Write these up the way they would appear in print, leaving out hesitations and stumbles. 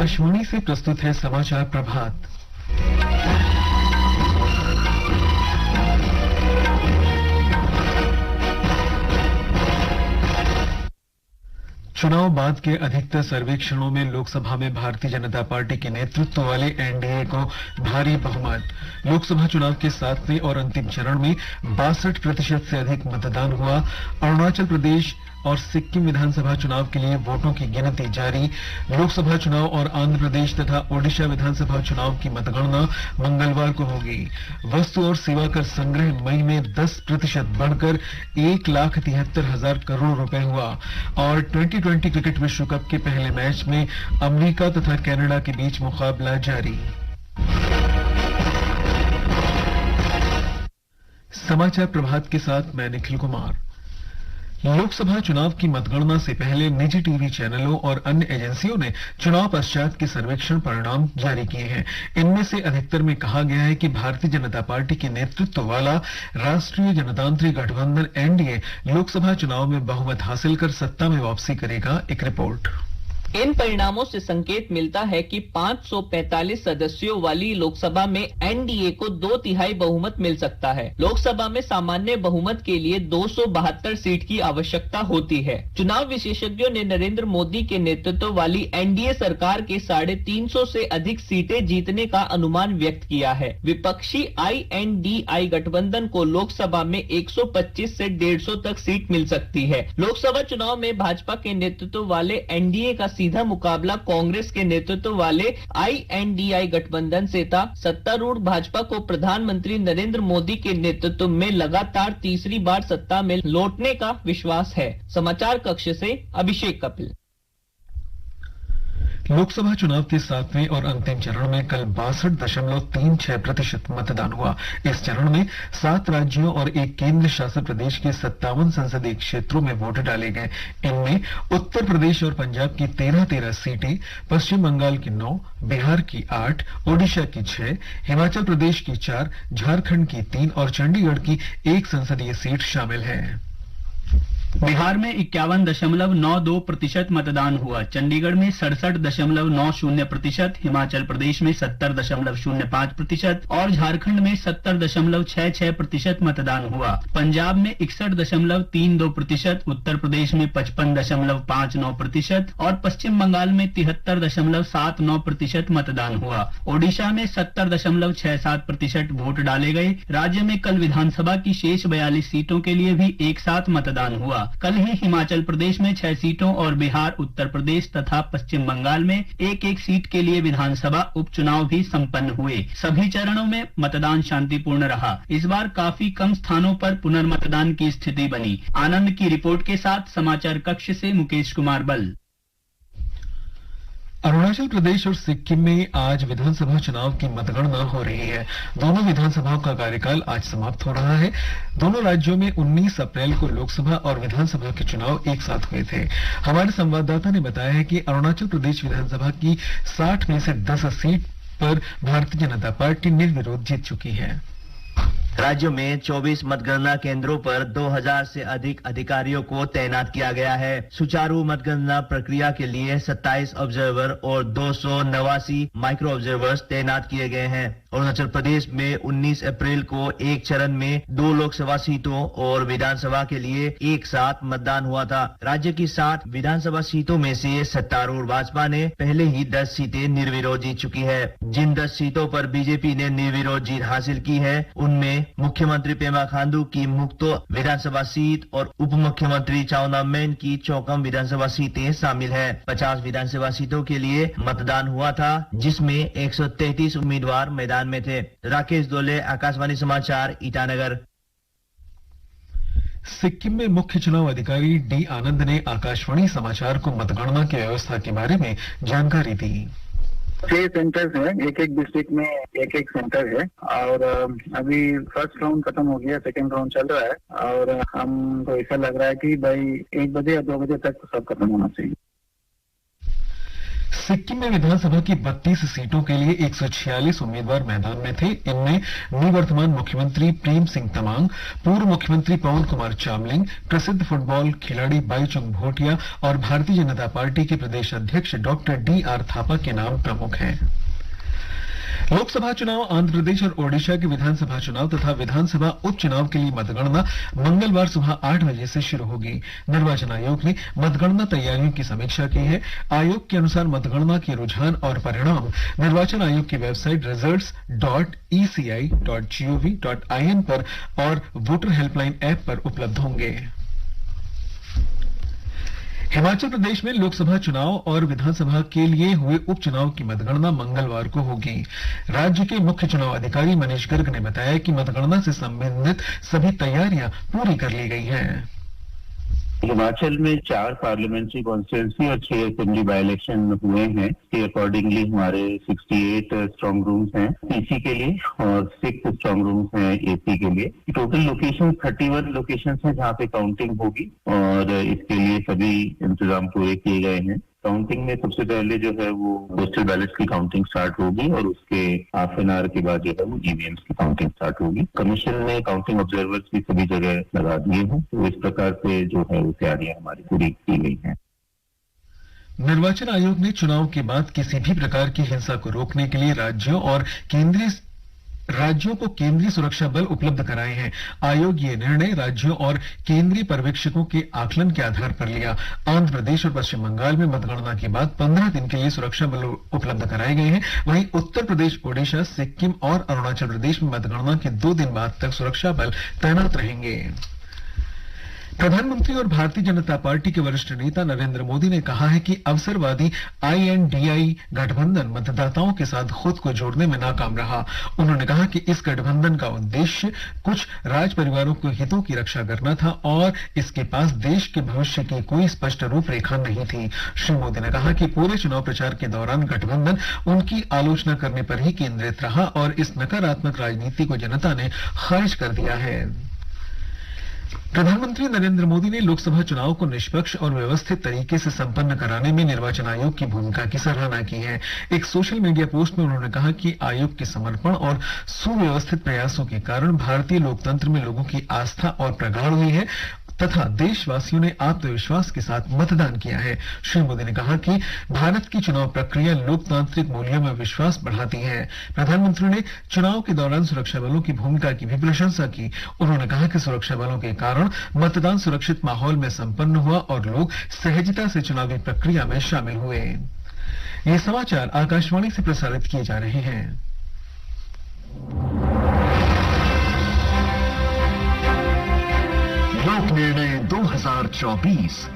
आकाशवाणी से प्रस्तुत है समाचार प्रभात। चुनाव बाद के अधिकतर सर्वेक्षणों में लोकसभा में भारतीय जनता पार्टी के नेतृत्व वाले एनडीए को भारी बहुमत। लोकसभा चुनाव के 7वें और अंतिम चरण में 62% से अधिक मतदान हुआ। अरुणाचल प्रदेश और सिक्किम विधानसभा चुनाव के लिए वोटों की गिनती जारी। लोकसभा चुनाव और आंध्र प्रदेश तथा ओडिशा विधानसभा चुनाव की मतगणना मंगलवार को होगी। वस्तु और सेवा कर संग्रह मई में 10% बढ़कर 1,73,000 करोड़ रुपए हुआ। और 2020 क्रिकेट विश्व कप के पहले मैच में अमेरिका तथा कनाडा के बीच मुकाबला जारी। समाचार प्रभात के साथ मैं निखिल कुमार। लोकसभा चुनाव की मतगणना से पहले निजी टीवी चैनलों और अन्य एजेंसियों ने चुनाव पश्चात के सर्वेक्षण परिणाम जारी किए हैं। इनमें से अधिकतर में कहा गया है कि भारतीय जनता पार्टी के नेतृत्व वाला राष्ट्रीय जनतांत्रिक गठबंधन एनडीए लोकसभा चुनाव में बहुमत हासिल कर सत्ता में वापसी करेगा। एक रिपोर्ट। इन परिणामों से संकेत मिलता है कि 545 सदस्यों वाली लोकसभा में एनडीए को 2/3 बहुमत मिल सकता है। लोकसभा में सामान्य बहुमत के लिए 272 सीट की आवश्यकता होती है। चुनाव विशेषज्ञों ने नरेंद्र मोदी के नेतृत्व वाली एनडीए सरकार के 350 से अधिक सीटें जीतने का अनुमान व्यक्त किया है। विपक्षी INDI गठबंधन को लोकसभा में 125 से 150 तक सीट मिल सकती है। लोकसभा चुनाव में भाजपा के नेतृत्व वाले एनडीए का सीधा मुकाबला कांग्रेस के नेतृत्व वाले INDI गठबंधन से था। सत्तारूढ़ भाजपा को प्रधानमंत्री नरेंद्र मोदी के नेतृत्व में लगातार तीसरी बार सत्ता में लौटने का विश्वास है। समाचार कक्ष से अभिषेक कपिल। लोकसभा चुनाव के 7वें और अंतिम चरण में कल 62.36% मतदान हुआ। इस चरण में 7 राज्यों और एक केंद्र शासित प्रदेश के 57 संसदीय क्षेत्रों में वोट डाले गए। इनमें उत्तर प्रदेश और पंजाब की 13 सीटें, पश्चिम बंगाल की 9, बिहार की 8, ओडिशा की 6, हिमाचल प्रदेश की 4, झारखंड की 3 और चंडीगढ़ की 1 संसदीय सीट शामिल है। बिहार में 51.92% मतदान हुआ। चंडीगढ़ में 67.90%, हिमाचल प्रदेश में 70.05% और झारखंड में 70.66% मतदान हुआ। पंजाब में 61.32%, उत्तर प्रदेश में 55.59% और पश्चिम बंगाल में 73.79% मतदान हुआ। ओडिशा में 70.67% वोट डाले गए। राज्य में कल विधानसभा की शेष 42 सीटों के लिए भी एक साथ मतदान हुआ। कल ही हिमाचल प्रदेश में 6 सीटों और बिहार, उत्तर प्रदेश तथा पश्चिम बंगाल में एक सीट के लिए विधानसभा उपचुनाव भी संपन्न हुए। सभी चरणों में मतदान शांतिपूर्ण रहा। इस बार काफी कम स्थानों पर पुनर्मतदान की स्थिति बनी। आनंद की रिपोर्ट के साथ समाचार कक्ष से मुकेश कुमार बल। अरुणाचल प्रदेश और सिक्किम में आज विधानसभा चुनाव की मतगणना हो रही है। दोनों विधानसभाओं का कार्यकाल आज समाप्त हो रहा है। दोनों राज्यों में 19 अप्रैल को लोकसभा और विधानसभा के चुनाव एक साथ हुए थे। हमारे संवाददाता ने बताया है कि अरुणाचल प्रदेश विधानसभा की 60 में से 10 सीट पर भारतीय जनता पार्टी निर्विरोध जीत चुकी है। राज्य में 24 मतगणना केंद्रों पर 2000 से अधिक अधिकारियों को तैनात किया गया है। सुचारू मतगणना प्रक्रिया के लिए 27 ऑब्जर्वर और 289 माइक्रो ऑब्जर्वर्स तैनात किए गए हैं। अरुणाचल प्रदेश में 19 अप्रैल को एक चरण में 2 लोकसभा सीटों और विधानसभा के लिए एक साथ मतदान हुआ था। राज्य की 7 विधानसभा सीटों में से सत्तारूढ़ भाजपा ने पहले ही 10 सीटें निर्विरोध जीत चुकी है। जिन 10 सीटों पर बीजेपी ने निर्विरोध जीत हासिल की है, उनमें मुख्यमंत्री पेमा खांडू की मुक्तो विधानसभा सीट और उप मुख्यमंत्री चाउना मैन की चौकम विधानसभा सीटें शामिल है। 50 विधानसभा सीटों के लिए मतदान हुआ था, जिसमें 133 उम्मीदवार मैदान में थे। राकेश दोले, आकाशवाणी समाचार, ईटानगर। सिक्किम में मुख्य चुनाव अधिकारी डी आनंद ने आकाशवाणी समाचार को मतगणना की व्यवस्था के बारे में जानकारी दी। 6 सेंटर्स हैं, एक डिस्ट्रिक्ट में एक सेंटर है और अभी फर्स्ट राउंड खत्म हो गया, सेकंड राउंड चल रहा है और हमको ऐसा लग रहा है कि भाई 1 बजे या 2 बजे तक सब खत्म होना चाहिए। सिक्किम में विधानसभा की 32 सीटों के लिए 146 उम्मीदवार मैदान में थे। इनमें निवर्तमान मुख्यमंत्री प्रेम सिंह तमांग, पूर्व मुख्यमंत्री पवन कुमार चामलिंग, प्रसिद्ध फुटबॉल खिलाड़ी बाईचुंग भूटिया और भारतीय जनता पार्टी के प्रदेश अध्यक्ष डॉक्टर डी.आर. थापा के नाम प्रमुख हैं। लोकसभा चुनाव, आंध्र प्रदेश और ओडिशा के विधानसभा चुनाव तथा विधानसभा उपचुनाव के लिए मतगणना मंगलवार सुबह 8 बजे से शुरू होगी। निर्वाचन आयोग ने मतगणना तैयारियों की समीक्षा की है। आयोग के अनुसार मतगणना के रुझान और परिणाम निर्वाचन आयोग की वेबसाइट results.eci.gov.in पर और वोटर हेल्पलाइन ऐप पर उपलब्ध होंगे। हिमाचल प्रदेश में लोकसभा चुनाव और विधानसभा के लिए हुए उपचुनाव की मतगणना मंगलवार को होगी। राज्य के मुख्य चुनाव अधिकारी मनीष गर्ग ने बताया कि मतगणना से संबंधित सभी तैयारियां पूरी कर ली गई हैं। हिमाचल में 4 पार्लियामेंट्री कॉन्स्टिट्यूंसी और 6 असेंबली बाई इलेक्शन हुए हैं। के अकॉर्डिंगली हमारे 68 स्ट्रांग रूम्स हैं पीसी के लिए और 6 स्ट्रांग रूम्स हैं एसी के लिए। टोटल लोकेशन 31 लोकेशन हैं जहाँ पे काउंटिंग होगी और इसके लिए सभी इंतजाम पूरे किए गए हैं। काउंटिंग में सबसे पहले जो है वो पोस्टल बैलेट्स की काउंटिंग स्टार्ट होगी और उसके हाफ एन आवर के बाद जो है वो ईवीएम्स की काउंटिंग स्टार्ट होगी। कमीशन ने काउंटिंग ऑब्जर्वर्स भी सभी जगह लगा दिए हैं, तो इस प्रकार से जो है वो तैयारियां हमारी पूरी की गई हैं। निर्वाचन आयोग ने चुनाव के बाद किसी भी प्रकार की हिंसा को रोकने के लिए राज्यों को केंद्रीय सुरक्षा बल उपलब्ध कराए हैं। आयोग ये निर्णय राज्यों और केंद्रीय पर्यवेक्षकों के आकलन के आधार पर लिया। आंध्र प्रदेश और पश्चिम बंगाल में मतगणना के बाद 15 दिन के लिए सुरक्षा बल उपलब्ध कराए गए हैं। वहीं उत्तर प्रदेश, ओडिशा, सिक्किम और अरुणाचल प्रदेश में मतगणना के 2 दिन बाद तक सुरक्षा बल तैनात रहेंगे। प्रधानमंत्री और भारतीय जनता पार्टी के वरिष्ठ नेता नरेंद्र मोदी ने कहा है कि अवसरवादी INDI गठबंधन मतदाताओं के साथ खुद को जोड़ने में नाकाम रहा। उन्होंने कहा कि इस गठबंधन का उद्देश्य कुछ राज परिवारों के हितों की रक्षा करना था और इसके पास देश के भविष्य की कोई स्पष्ट रूपरेखा नहीं थी। श्री मोदी ने कहा कि पूरे चुनाव प्रचार के दौरान गठबंधन उनकी आलोचना करने पर ही केंद्रित रहा और इस नकारात्मक राजनीति को जनता ने खारिज कर दिया है। प्रधानमंत्री नरेंद्र मोदी ने लोकसभा चुनाव को निष्पक्ष और व्यवस्थित तरीके से संपन्न कराने में निर्वाचन आयोग की भूमिका की सराहना की है। एक सोशल मीडिया पोस्ट में उन्होंने कहा कि आयोग के समर्पण और सुव्यवस्थित प्रयासों के कारण भारतीय लोकतंत्र में लोगों की आस्था और प्रगाढ़ हुई है तथा देशवासियों ने आत्मविश्वास के साथ मतदान किया है। श्री मोदी ने कहा कि भारत की चुनाव प्रक्रिया लोकतांत्रिक मूल्यों में विश्वास बढ़ाती है। प्रधानमंत्री ने चुनाव के दौरान सुरक्षा बलों की भूमिका की भी प्रशंसा की। उन्होंने कहा कि सुरक्षा बलों के कारण मतदान सुरक्षित माहौल में संपन्न हुआ और लोग सहजता से चुनावी प्रक्रिया में शामिल हुए। ये समाचार आकाशवाणी से प्रसारित किए जा रहे हैं। लोक निर्णय 2024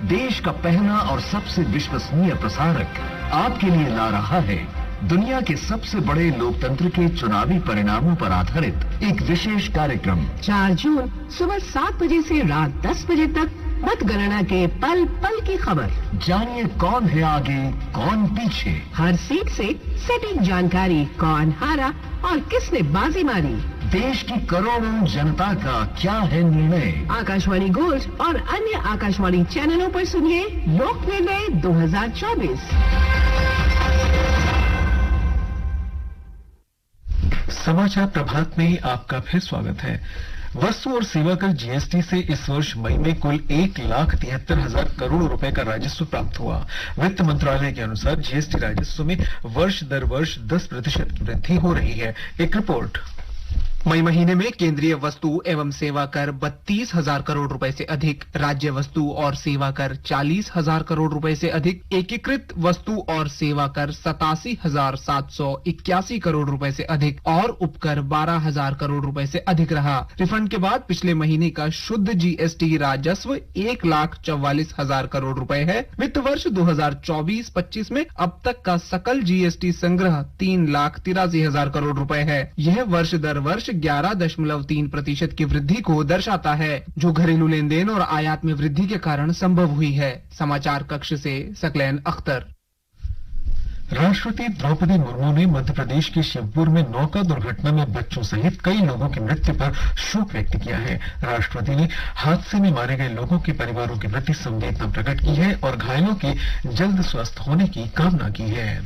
देश का पहला और सबसे विश्वसनीय प्रसारक आपके लिए ला रहा है दुनिया के सबसे बड़े लोकतंत्र के चुनावी परिणामों पर आधारित एक विशेष कार्यक्रम। 4 जून सुबह 7 बजे से रात 10 बजे तक मतगणना के पल पल की खबर। जानिए कौन है आगे, कौन पीछे। हर सीट से सटीक जानकारी, कौन हारा और किसने बाजी मारी। देश की करोड़ों जनता का क्या है निर्णय। आकाशवाणी गोल्ड और अन्य आकाशवाणी चैनलों पर सुनिए लोक निर्णय 2024। समाचार प्रभात में आपका फिर स्वागत है। वस्तु और सेवा कर जीएसटी से इस वर्ष मई में कुल 1,73,000 करोड़ रुपए का राजस्व प्राप्त हुआ। वित्त मंत्रालय के अनुसार जीएसटी राजस्व में वर्ष दर वर्ष 10% की वृद्धि हो रही है। एक रिपोर्ट। मई महीने में केंद्रीय वस्तु एवं सेवा कर 32,000 करोड़ रुपए से अधिक, राज्य वस्तु और सेवा कर 40,000 करोड़ रुपए से अधिक, एकीकृत वस्तु और सेवा कर 87,781 करोड़ रुपए से अधिक और उपकर 12,000 करोड़ रुपए से अधिक रहा। रिफंड के बाद पिछले महीने का शुद्ध जीएसटी राजस्व 1,44,000 करोड़ रुपए है। वित्त वर्ष 2024-25 में अब तक का सकल जीएसटी संग्रह 3,83,000 करोड़ रुपए है। यह वर्ष दर वर्ष 11.3% की वृद्धि को दर्शाता है, जो घरेलू लेन देन और आयात में वृद्धि के कारण संभव हुई है। समाचार कक्ष से सकलैन अख्तर। राष्ट्रपति द्रौपदी मुर्मू ने मध्य प्रदेश के शिवपुर में नौका दुर्घटना में बच्चों सहित कई लोगों की मृत्यु पर शोक व्यक्त किया है। राष्ट्रपति ने हादसे में मारे गए लोगों के परिवारों के प्रति संवेदना प्रकट की है और घायलों के जल्द स्वस्थ होने की कामना की है।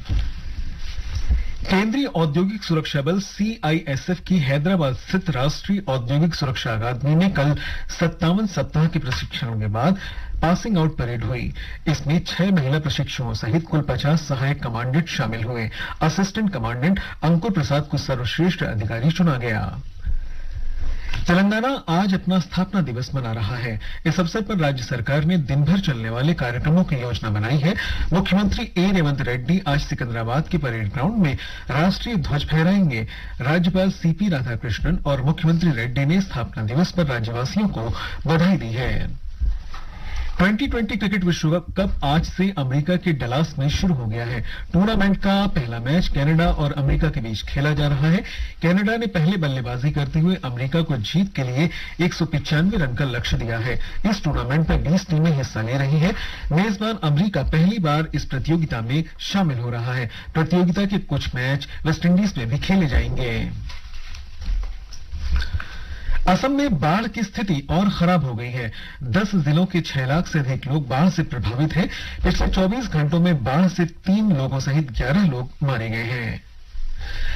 केंद्रीय औद्योगिक सुरक्षा बल CISF की हैदराबाद स्थित राष्ट्रीय औद्योगिक सुरक्षा अकादमी में कल 57 सप्ताह के प्रशिक्षण के बाद पासिंग आउट परेड हुई। इसमें 6 महिला प्रशिक्षुओं सहित कुल 50 सहायक कमांडेंट शामिल हुए। असिस्टेंट कमांडेंट अंकुर प्रसाद को सर्वश्रेष्ठ अधिकारी चुना गया। तेलंगाना आज अपना स्थापना दिवस मना रहा है। इस अवसर पर राज्य सरकार ने दिन भर चलने वाले कार्यक्रमों की योजना बनाई है। मुख्यमंत्री ए रेवंत रेड्डी आज सिकंदराबाद के परेड ग्राउंड में राष्ट्रीय ध्वज फहराएंगे। राज्यपाल CP राधाकृष्णन और मुख्यमंत्री रेड्डी ने स्थापना दिवस पर राज्यवासियों को बधाई दी है। 2020 क्रिकेट विश्व कप आज से अमेरिका के डलास में शुरू हो गया है। टूर्नामेंट का पहला मैच कनाडा और अमेरिका के बीच खेला जा रहा है। कनाडा ने पहले बल्लेबाजी करते हुए अमेरिका को जीत के लिए 195 रन का लक्ष्य दिया है। इस टूर्नामेंट में 20 टीमें हिस्सा ले रही हैं। मेजबान अमेरिका पहली बार इस प्रतियोगिता में शामिल हो रहा है। प्रतियोगिता के कुछ मैच वेस्टइंडीज में भी खेले जाएंगे। असम में बाढ़ की स्थिति और खराब हो गई है। 10 जिलों के 6 लाख से अधिक लोग बाढ़ से प्रभावित हैं। पिछले 24 घंटों में बाढ़ से 3 लोगों सहित 11 लोग मारे गए हैं।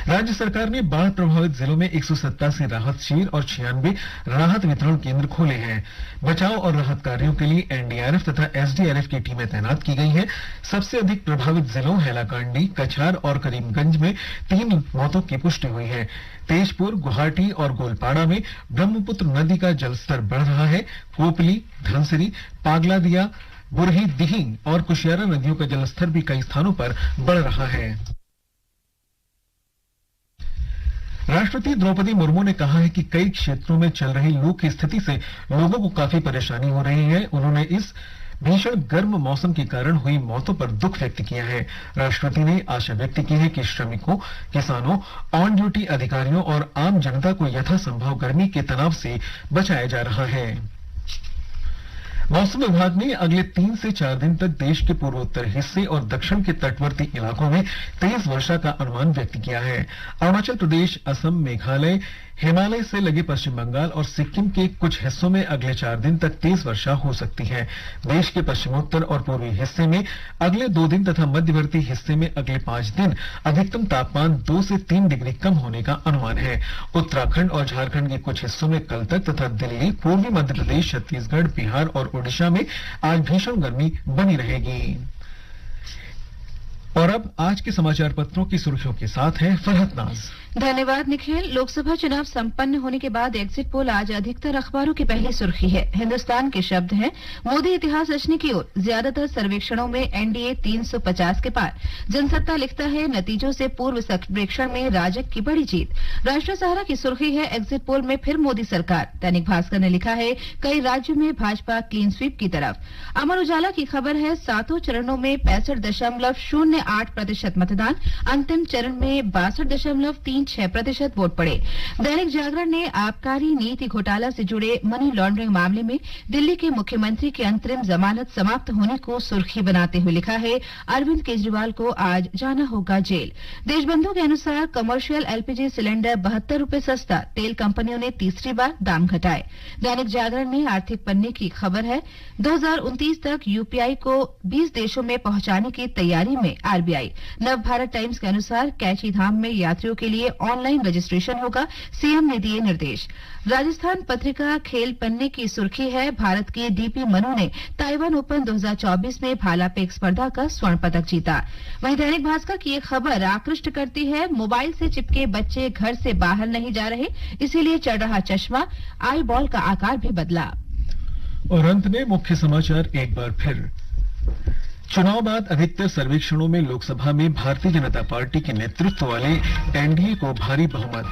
राज्य सरकार ने बाढ़ प्रभावित जिलों में 187 राहत शिविर और 96 राहत वितरण केंद्र खोले हैं। बचाव और राहत कार्यों के लिए NDRF तथा SDRF की टीमें तैनात की गई हैं। सबसे अधिक प्रभावित जिलों हैलाकांडी, कछार और करीमगंज में 3 मौतों की पुष्टि हुई है। तेजपुर, गुवाहाटी और गोलपाड़ा में ब्रह्मपुत्र नदी का जलस्तर बढ़ रहा है। कोपली, धनसिरी, पागलादिया, बुरही, दिहिंग और कुशियारा नदियों का जलस्तर भी कई स्थानों पर बढ़ रहा है। राष्ट्रपति द्रौपदी मुर्मू ने कहा है कि कई क्षेत्रों में चल रही लू की स्थिति से लोगों को काफी परेशानी हो रही है। उन्होंने इस भीषण गर्म मौसम के कारण हुई मौतों पर दुख व्यक्त किया है। राष्ट्रपति ने आशा व्यक्त की है कि श्रमिकों, किसानों, ऑन ड्यूटी अधिकारियों और आम जनता को यथासंभव गर्मी के तनाव से बचाया जा रहा है। मौसम विभाग ने अगले 3 से 4 दिन तक देश के पूर्वोत्तर हिस्से और दक्षिण के तटवर्ती इलाकों में तेज वर्षा का अनुमान व्यक्त किया है। अरुणाचल प्रदेश, असम, मेघालय, हिमालय से लगे पश्चिम बंगाल और सिक्किम के कुछ हिस्सों में अगले 4 दिन तक तेज वर्षा हो सकती है। देश के पश्चिमोत्तर और पूर्वी हिस्से में अगले 2 दिन तथा मध्यवर्ती हिस्से में अगले 5 दिन अधिकतम तापमान 2 से 3 डिग्री कम होने का अनुमान है। उत्तराखंड और झारखंड के कुछ हिस्सों में कल तक तथा दिल्ली, पूर्वी मध्य प्रदेश, छत्तीसगढ़, बिहार और ओडिशा में आज भीषण गर्मी बनी रहेगी। और अब आज के समाचार पत्रों की सुर्खियों के साथ है फरहत नाज। धन्यवाद निखिल। लोकसभा चुनाव संपन्न होने के बाद एग्जिट पोल आज अधिकतर अखबारों की पहली सुर्खी है। हिंदुस्तान के शब्द हैं, मोदी इतिहास रचने की ओर। ज्यादातर सर्वेक्षणों में एनडीए 350 के पार। जनसत्ता लिखता है, नतीजों से पूर्व सर्वेक्षण में राजग की बड़ी जीत। राष्ट्रीय सहारा की सुर्खी है, एग्जिट पोल में फिर मोदी सरकार। दैनिक भास्कर ने लिखा है, कई राज्यों में भाजपा क्लीन स्वीप की तरफ। अमर उजाला की खबर है, 7 चरणों में 65.08% मतदान। अंतिम चरण में 62.36% वोट पड़े। दैनिक जागरण ने आबकारी नीति घोटाला से जुड़े मनी लॉन्ड्रिंग मामले में दिल्ली के मुख्यमंत्री की अंतरिम जमानत समाप्त होने को सुर्खी बनाते हुए लिखा है, अरविंद केजरीवाल को आज जाना होगा जेल। देशबंधु के अनुसार कमर्शियल एलपीजी सिलेंडर 72 रुपए सस्ता। तेल कंपनियों ने तीसरी बार दाम घटाए। दैनिक जागरण में आर्थिक पन्ने की खबर है, 2029 तक यूपीआई को 20 देशों में पहुंचाने की तैयारी में आरबीआई। नव भारत टाइम्स के अनुसार कैची धाम में यात्रियों के लिए ऑनलाइन रजिस्ट्रेशन होगा, सीएम ने दिए निर्देश। राजस्थान पत्रिका खेल पन्ने की सुर्खी है, भारत के डीपी मनु ने ताइवान ओपन 2024 में भाला फेंक स्पर्धा का स्वर्ण पदक जीता। वहीं दैनिक भास्कर की एक खबर आकृष्ट करती है, मोबाइल से चिपके बच्चे घर से बाहर नहीं जा रहे, इसीलिए चढ़ रहा चश्मा, आई बॉल का आकार भी बदला। और अंत में मुख्य समाचार एक बार फिर। चुनाव बाद अधिकतर सर्वेक्षणों में लोकसभा में भारतीय जनता पार्टी के नेतृत्व वाले एनडीए को भारी बहुमत।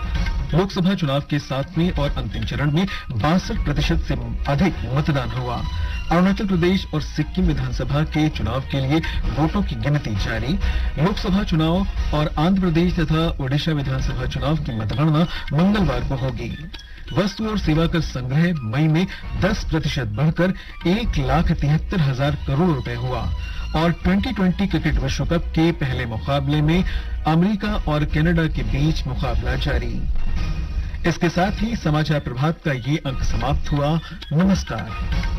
लोकसभा चुनाव के 7वें और अंतिम चरण में 62% से अधिक मतदान हुआ। अरुणाचल प्रदेश और सिक्किम विधानसभा के चुनाव के लिए वोटों की गिनती जारी। लोकसभा चुनाव और आंध्र प्रदेश तथा ओडिशा विधानसभा चुनाव की मतगणना मंगलवार को होगी। वस्तु और सेवा कर संग्रह मई में 10% बढ़कर 1,73,000 करोड़ रुपए हुआ। और 2020 क्रिकेट विश्व कप के पहले मुकाबले में अमेरिका और कनाडा के बीच मुकाबला जारी। इसके साथ ही समाचार प्रभात का ये अंक समाप्त हुआ। नमस्कार।